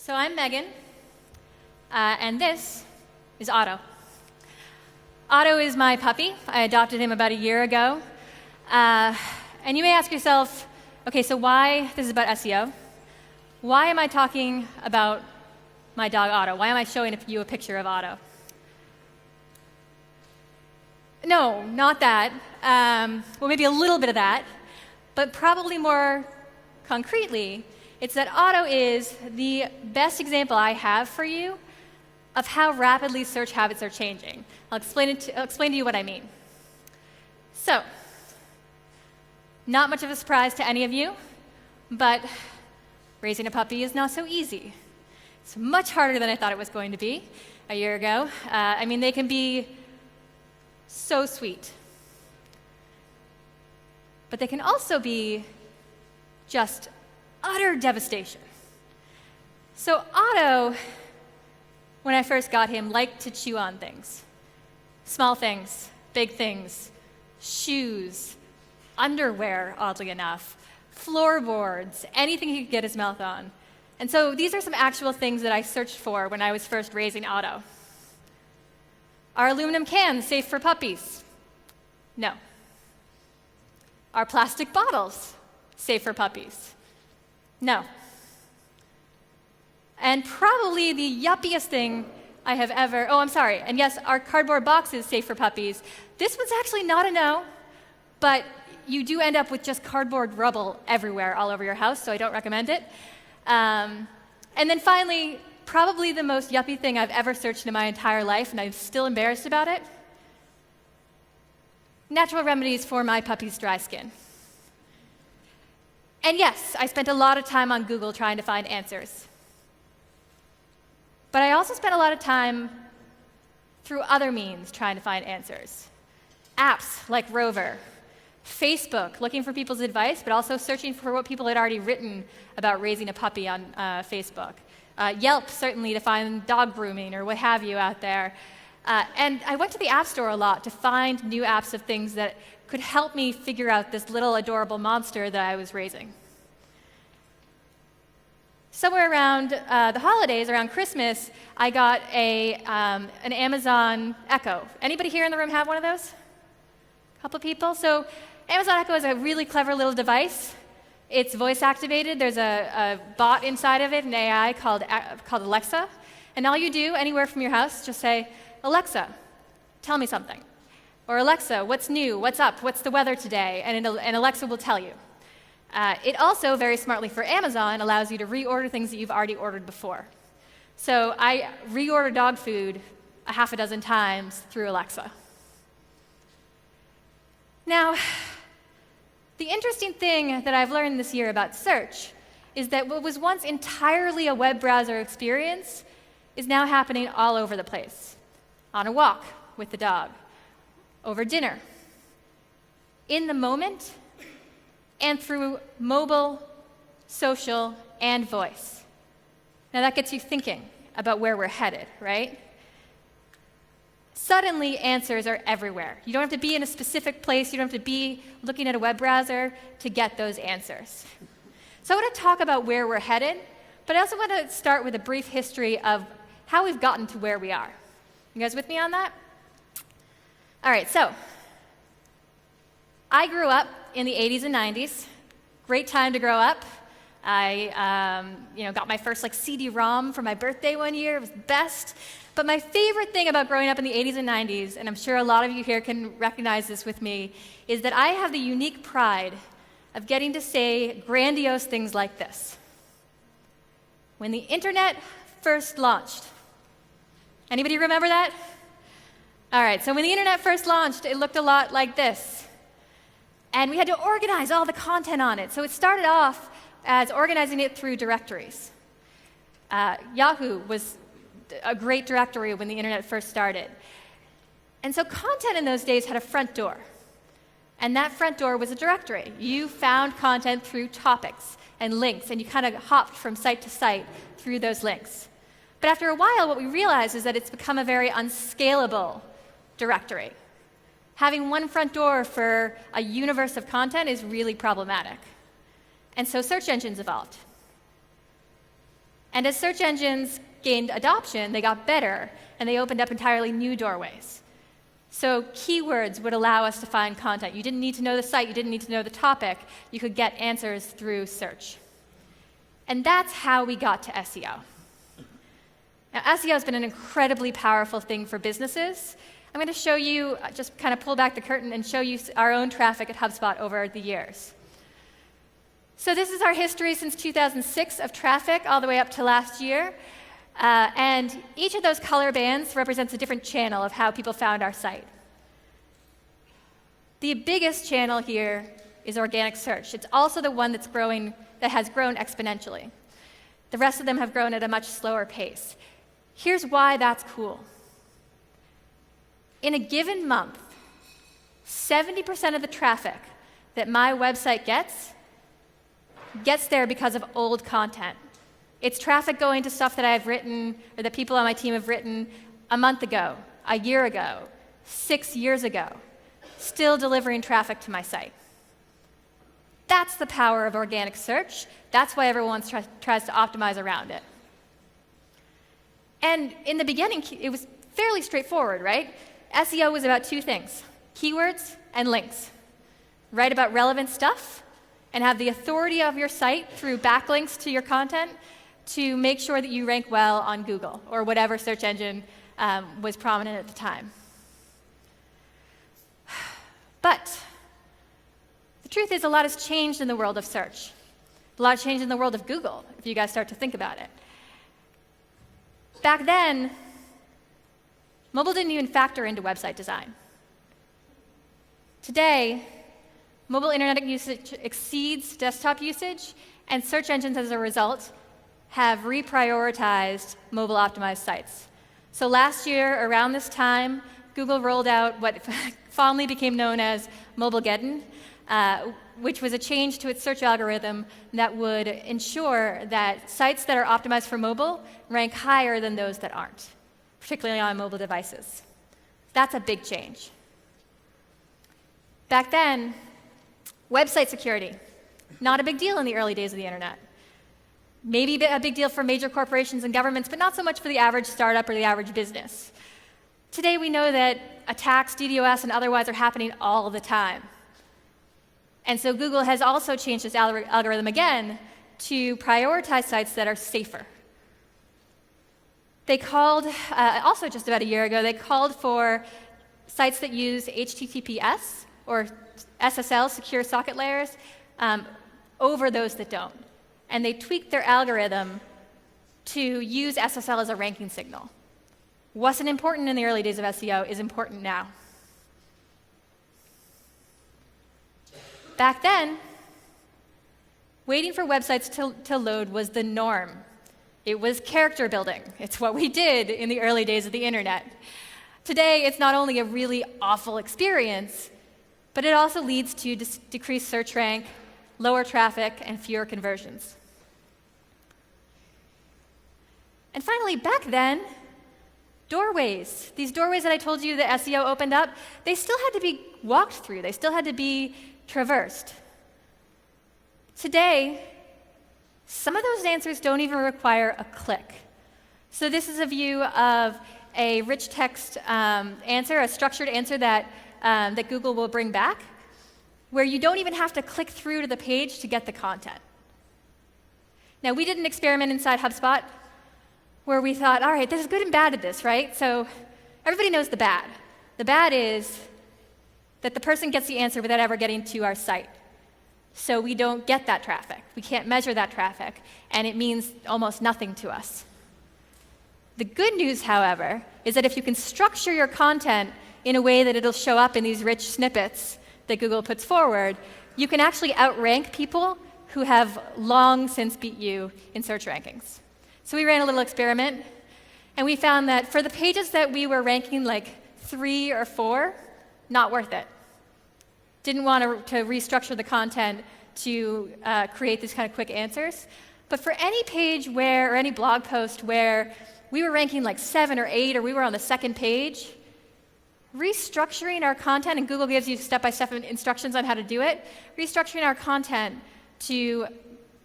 So I'm Megan, and this is Otto. Otto is my puppy. I adopted him about a year ago. And you may ask yourself, okay, so why this is about SEO? Why am I talking about my dog Otto? Why am I showing you a picture of Otto? No, not that. Well, maybe a little bit of that, but probably more concretely, it's that Otto is the best example I have for you of how rapidly search habits are changing. I'll explain to you what I mean. So, not much of a surprise to any of you, but raising a puppy is not so easy. It's much harder than I thought it was going to be a year ago. They can be so sweet. But they can also be just utter devastation. So Otto, when I first got him, liked to chew on things. Small things, big things, shoes, underwear, oddly enough, floorboards, anything he could get his mouth on. And so these are some actual things that I searched for when I was first raising Otto. Are aluminum cans safe for puppies? No. Are plastic bottles safe for puppies? No. And probably the yuppiest thing I have ever, and yes, are cardboard boxes safe for puppies? This one's actually not a no, but you do end up with just cardboard rubble everywhere all over your house, so I don't recommend it. And then finally, probably the most yuppie thing I've ever searched in my entire life, and I'm still embarrassed about it: natural remedies for my puppy's dry skin. And yes, I spent a lot of time on Google trying to find answers. But I also spent a lot of time through other means trying to find answers. Apps like Rover, Facebook, looking for people's advice, but also searching for what people had already written about raising a puppy on Facebook. Yelp, certainly, to find dog grooming or what have you out there. And I went to the App Store a lot to find new apps of things that could help me figure out this little adorable monster that I was raising. Somewhere around the holidays, around Christmas, I got an Amazon Echo. Anybody here in the room have one of those? A couple people? So Amazon Echo is a really clever little device. It's voice activated. There's a bot inside of it, an AI called Alexa. And all you do anywhere from your house, just say, "Alexa, tell me something." Or "Alexa, what's new? What's up? What's the weather today?" And Alexa will tell you. It also, very smartly for Amazon, allows you to reorder things that you've already ordered before. So I reorder dog food a half a dozen times through Alexa. Now, the interesting thing that I've learned this year about search is that what was once entirely a web browser experience is now happening all over the place. On a walk with the dog, over dinner, in the moment, and through mobile, social, and voice. Now that gets you thinking about where we're headed, right? Suddenly, answers are everywhere. You don't have to be in a specific place. You don't have to be looking at a web browser to get those answers. So I want to talk about where we're headed, but I also want to start with a brief history of how we've gotten to where we are. You guys with me on that? All right, so I grew up in the 80s and 90s. Great time to grow up. I got my first CD-ROM for my birthday one year. It was the best. But my favorite thing about growing up in the 80s and 90s, and I'm sure a lot of you here can recognize this with me, is that I have the unique pride of getting to say grandiose things like this. When the internet first launched. Anybody remember that? All right, so when the internet first launched, it looked a lot like this. And we had to organize all the content on it. So it started off as organizing it through directories. Yahoo was a great directory when the internet first started. And so content in those days had a front door. And that front door was a directory. You found content through topics and links, and you kind of hopped from site to site through those links. But after a while, what we realized is that it's become a very unscalable directory. Having one front door for a universe of content is really problematic. And so search engines evolved. And as search engines gained adoption, they got better, and they opened up entirely new doorways. So keywords would allow us to find content. You didn't need to know the site, you didn't need to know the topic. You could get answers through search. And that's how we got to SEO. Now, SEO has been an incredibly powerful thing for businesses. I'm going to show you, just kind of pull back the curtain and show you our own traffic at HubSpot over the years. So this is our history since 2006 of traffic all the way up to last year. And each of those color bands represents a different channel of how people found our site. The biggest channel here is organic search. It's also the one that has grown exponentially. The rest of them have grown at a much slower pace. Here's why that's cool. In a given month, 70% of the traffic that my website gets there because of old content. It's traffic going to stuff that I've written or that people on my team have written a month ago, a year ago, 6 years ago, still delivering traffic to my site. That's the power of organic search. That's why everyone tries to optimize around it. And in the beginning, it was fairly straightforward, right? SEO was about two things, keywords and links. Write about relevant stuff and have the authority of your site through backlinks to your content to make sure that you rank well on Google or whatever search engine was prominent at the time. But the truth is a lot has changed in the world of search. A lot has changed in the world of Google, if you guys start to think about it. Back then, mobile didn't even factor into website design. Today, mobile internet usage exceeds desktop usage, and search engines as a result have reprioritized mobile-optimized sites. So last year, around this time, Google rolled out what fondly became known as Mobilegeddon, which was a change to its search algorithm that would ensure that sites that are optimized for mobile rank higher than those that aren't, particularly on mobile devices. That's a big change. Back then, website security, not a big deal in the early days of the internet. Maybe a big deal for major corporations and governments, but not so much for the average startup or the average business. Today we know that attacks, DDoS, and otherwise are happening all the time. And so Google has also changed its algorithm again to prioritize sites that are safer. They called, also just about a year ago, they called for sites that use HTTPS or SSL, secure socket layers, over those that don't. And they tweaked their algorithm to use SSL as a ranking signal. Wasn't important in the early days of SEO, is important now. Back then, waiting for websites to load was the norm. It was character building. It's what we did in the early days of the internet. Today, it's not only a really awful experience, but it also leads to decreased search rank, lower traffic, and fewer conversions. And finally, back then, doorways. These doorways that I told you that SEO opened up, they still had to be walked through. They still had to be traversed. Today, some of those answers don't even require a click. So this is a view of a rich text answer, a structured answer that Google will bring back, where you don't even have to click through to the page to get the content. Now, we did an experiment inside HubSpot where we thought, all right, there's good and bad to this, right? So everybody knows the bad. The bad is that the person gets the answer without ever getting to our site. So we don't get that traffic. We can't measure that traffic, and it means almost nothing to us. The good news, however, is that if you can structure your content in a way that it'll show up in these rich snippets that Google puts forward, you can actually outrank people who have long since beat you in search rankings. So we ran a little experiment, and we found that for the pages that we were ranking like 3 or 4, not worth it. Didn't want to restructure the content to create these kind of quick answers. But for any page or any blog post where we were ranking like 7 or 8, or we were on the second page, restructuring our content, and Google gives you step-by-step instructions on how to do it, restructuring our content to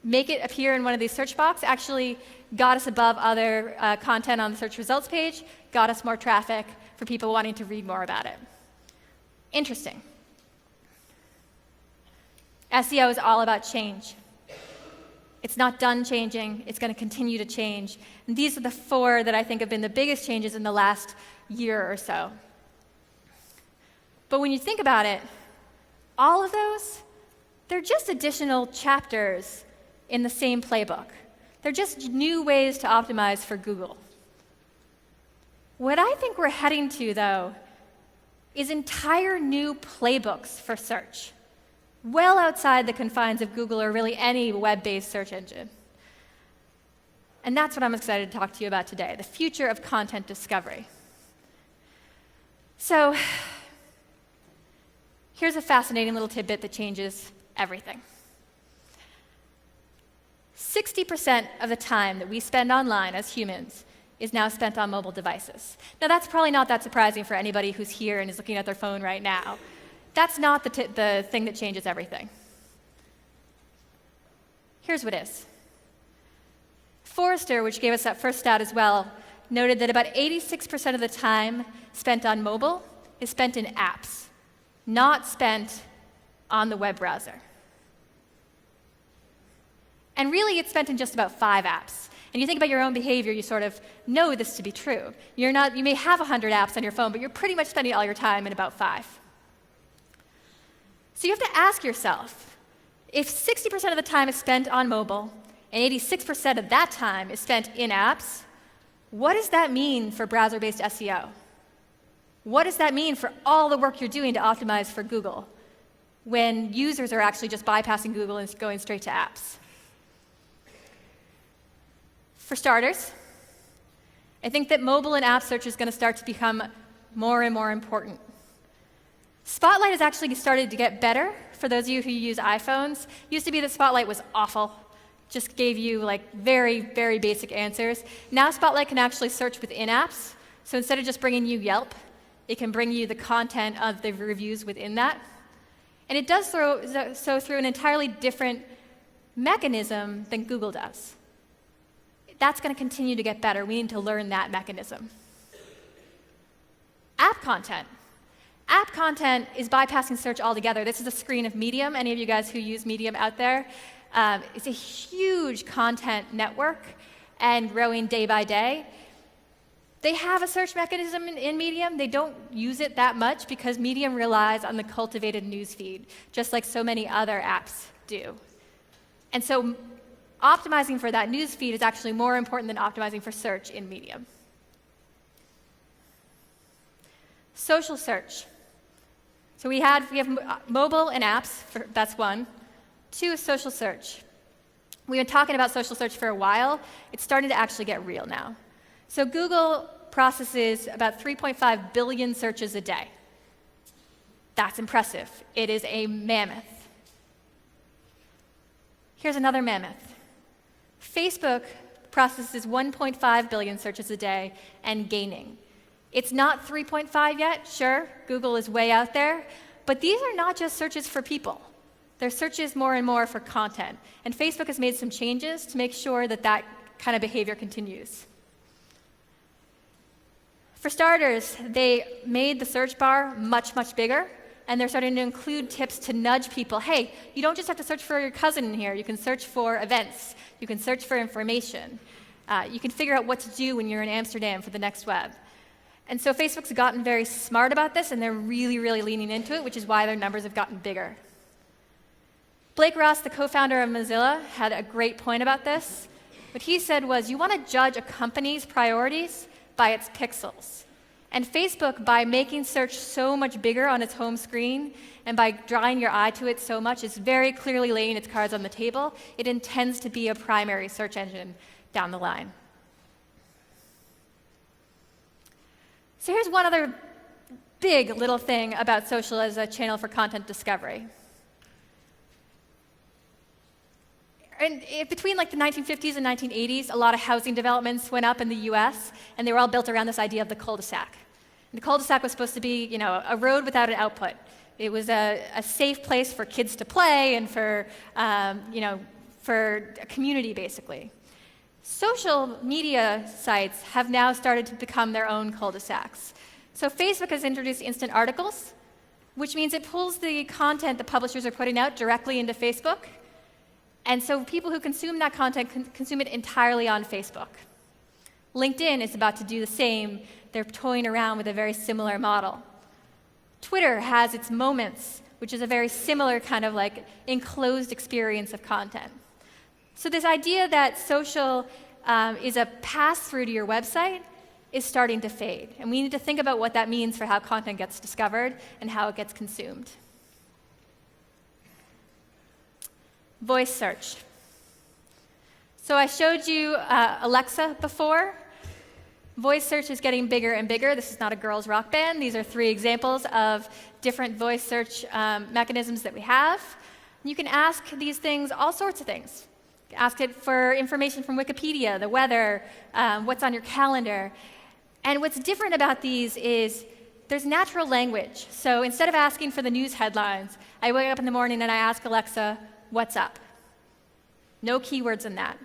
make it appear in one of these search boxes actually got us above other content on the search results page, got us more traffic for people wanting to read more about it. Interesting. SEO is all about change. It's not done changing, it's going to continue to change. And these are the 4 that I think have been the biggest changes in the last year or so. But when you think about it, all of those, they're just additional chapters in the same playbook. They're just new ways to optimize for Google. What I think we're heading to, though, is entire new playbooks for search, well outside the confines of Google or really any web-based search engine. And that's what I'm excited to talk to you about today, the future of content discovery. So here's a fascinating little tidbit that changes everything. 60% of the time that we spend online as humans is now spent on mobile devices. Now, that's probably not that surprising for anybody who's here and is looking at their phone right now. That's not the thing that changes everything. Here's what is. Forrester, which gave us that first stat as well, noted that about 86% of the time spent on mobile is spent in apps, not spent on the web browser. And really, it's spent in just about 5 apps. And you think about your own behavior, you sort of know this to be true. You may have 100 apps on your phone, but you're pretty much spending all your time in about 5. So you have to ask yourself, if 60% of the time is spent on mobile, and 86% of that time is spent in apps, what does that mean for browser-based SEO? What does that mean for all the work you're doing to optimize for Google when users are actually just bypassing Google and going straight to apps? For starters, I think that mobile and app search is going to start to become more and more important. Spotlight has actually started to get better for those of you who use iPhones. It used to be that Spotlight was awful, just gave you like very, very basic answers. Now Spotlight can actually search within apps. So instead of just bringing you Yelp, it can bring you the content of the reviews within that. And it does so through an entirely different mechanism than Google does. That's going to continue to get better. We need to learn that mechanism. App content. App content is bypassing search altogether. This is a screen of Medium. Any of you guys who use Medium out there? It's a huge content network and growing day by day. They have a search mechanism in Medium. They don't use it that much because Medium relies on the cultivated newsfeed, just like so many other apps do. And so optimizing for that newsfeed is actually more important than optimizing for search in Medium. Social search. So we have mobile and apps, that's one. 2 is social search. We've been talking about social search for a while. It's starting to actually get real now. So Google processes about 3.5 billion searches a day. That's impressive. It is a mammoth. Here's another mammoth. Facebook processes 1.5 billion searches a day and gaining. It's not 3.5 yet, sure, Google is way out there, but these are not just searches for people. They're searches more and more for content. And Facebook has made some changes to make sure that that kind of behavior continues. For starters, they made the search bar much, much bigger, and they're starting to include tips to nudge people. Hey, you don't just have to search for your cousin in here. You can search for events. You can search for information. You can figure out what to do when you're in Amsterdam for the next web. And so Facebook's gotten very smart about this, and they're really, really leaning into it, which is why their numbers have gotten bigger. Blake Ross, the co-founder of Mozilla, had a great point about this. What he said was, you want to judge a company's priorities by its pixels. And Facebook, by making search so much bigger on its home screen and by drawing your eye to it so much, is very clearly laying its cards on the table. It intends to be a primary search engine down the line. So here's one other big little thing about social as a channel for content discovery. And between like the 1950s and 1980s, a lot of housing developments went up in the US, and they were all built around this idea of the cul-de-sac. And the cul-de-sac was supposed to be, a road without an output. It was a safe place for kids to play and for, for a community, basically. Social media sites have now started to become their own cul-de-sacs. So Facebook has introduced instant articles, which means it pulls the content the publishers are putting out directly into Facebook. And so people who consume that content consume it entirely on Facebook. LinkedIn is about to do the same. They're toying around with a very similar model. Twitter has its Moments, which is a very similar kind of like enclosed experience of content. So this idea that social is a pass-through to your website is starting to fade. And we need to think about what that means for how content gets discovered and how it gets consumed. Voice search. So I showed you Alexa before. Voice search is getting bigger and bigger. This is not a girls' rock band. These are 3 examples of different voice search mechanisms that we have. You can ask these things all sorts of things. Ask it for information from Wikipedia, the weather, what's on your calendar. And what's different about these is there's natural language. So instead of asking for the news headlines, I wake up in the morning and I ask Alexa, what's up? No keywords in that.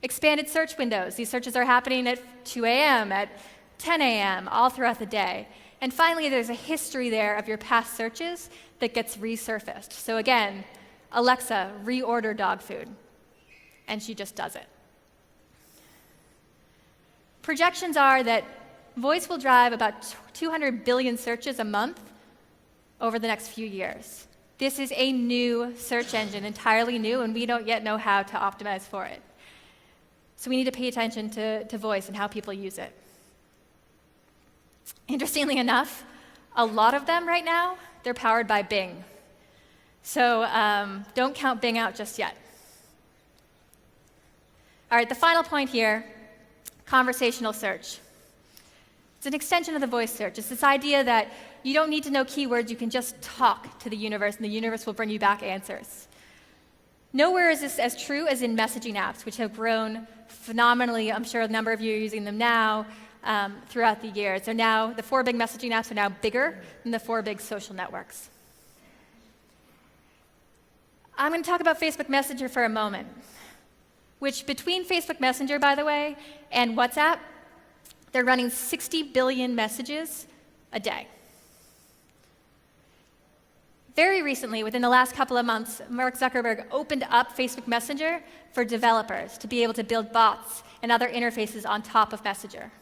Expanded search windows. These searches are happening at 2 a.m., at 10 a.m., all throughout the day. And finally, there's a history there of your past searches that gets resurfaced. So again, Alexa, reorder dog food. And she just does it. Projections are that voice will drive about 200 billion searches a month over the next few years. This is a new search engine, entirely new, and we don't yet know how to optimize for it. So we need to pay attention to voice and how people use it. Interestingly enough, a lot of them right now, they're powered by Bing. So don't count Bing out just yet. All right, the final point here, conversational search. It's an extension of the voice search. It's this idea that you don't need to know keywords, you can just talk to the universe, and the universe will bring you back answers. Nowhere is this as true as in messaging apps, which have grown phenomenally. I'm sure a number of you are using them now throughout the years. The 4 big messaging apps are now bigger than the 4 big social networks. I'm going to talk about Facebook Messenger for a moment, which between Facebook Messenger, by the way, and WhatsApp, they're running 60 billion messages a day. Very recently, within the last couple of months, Mark Zuckerberg opened up Facebook Messenger for developers to be able to build bots and other interfaces on top of Messenger.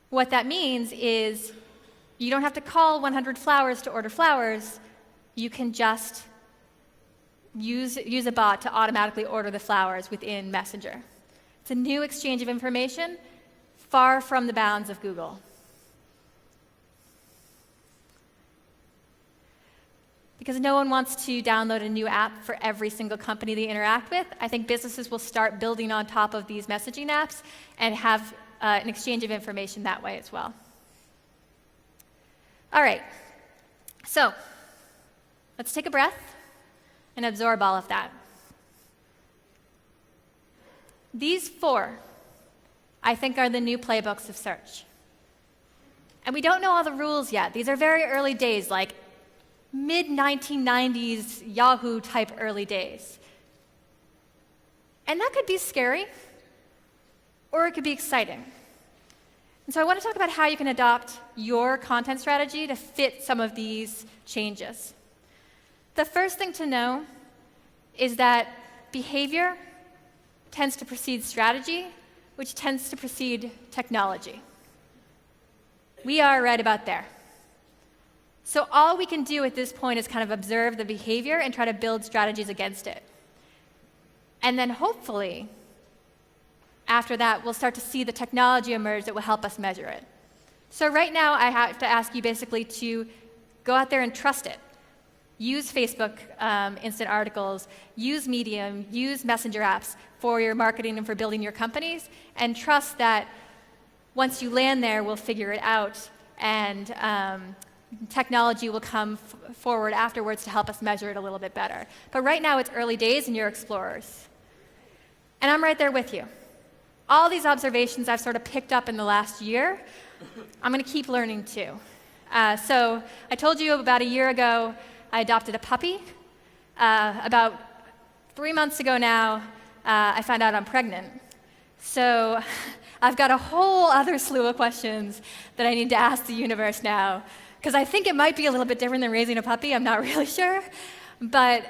What that means is you don't have to call 100 flowers to order flowers. You can just use a bot to automatically order the flowers within Messenger. It's a new exchange of information, far from the bounds of Google. Because no one wants to download a new app for every single company they interact with, I think businesses will start building on top of these messaging apps and have an exchange of information that way as well. All right, so let's take a breath and absorb all of that. These 4, I think, are the new playbooks of search. And we don't know all the rules yet. These are very early days, like mid-1990s Yahoo-type early days. And that could be scary, or it could be exciting. And so I want to talk about how you can adopt your content strategy to fit some of these changes. The first thing to know is that behavior tends to precede strategy, which tends to precede technology. We are right about there. So all we can do at this point is kind of observe the behavior and try to build strategies against it. And then hopefully, after that, we'll start to see the technology emerge that will help us measure it. So right now, I have to ask you basically to go out there and trust it. Use Facebook instant articles, use Medium, use Messenger apps for your marketing and for building your companies, and trust that once you land there, we'll figure it out, and technology will come forward afterwards to help us measure it a little bit better. But right now, it's early days, and you're explorers. And I'm right there with you. All these observations I've sort of picked up in the last year, I'm going to keep learning too. So I told you about a year ago, I adopted a puppy. About 3 months ago now, I found out I'm pregnant. So I've got a whole other slew of questions that I need to ask the universe now, because I think it might be a little bit different than raising a puppy. I'm not really sure, but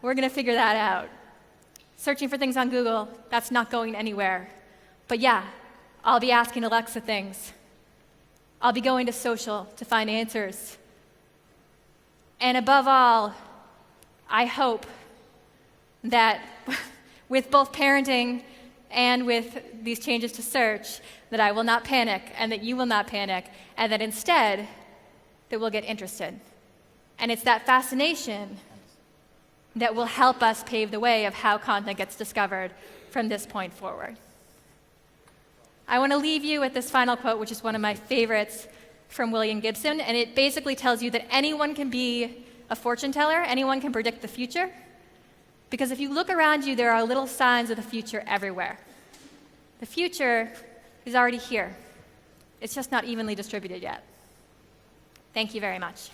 we're going to figure that out. Searching for things on Google, that's not going anywhere. But yeah, I'll be asking Alexa things. I'll be going to social to find answers. And above all, I hope that with both parenting and with these changes to search, that I will not panic and that you will not panic, and that instead, that we'll get interested. And it's that fascination that will help us pave the way of how content gets discovered from this point forward. I want to leave you with this final quote, which is one of my favorites from William Gibson, and it basically tells you that anyone can be a fortune teller, anyone can predict the future, because if you look around you, there are little signs of the future everywhere. The future is already here. It's just not evenly distributed yet. Thank you very much.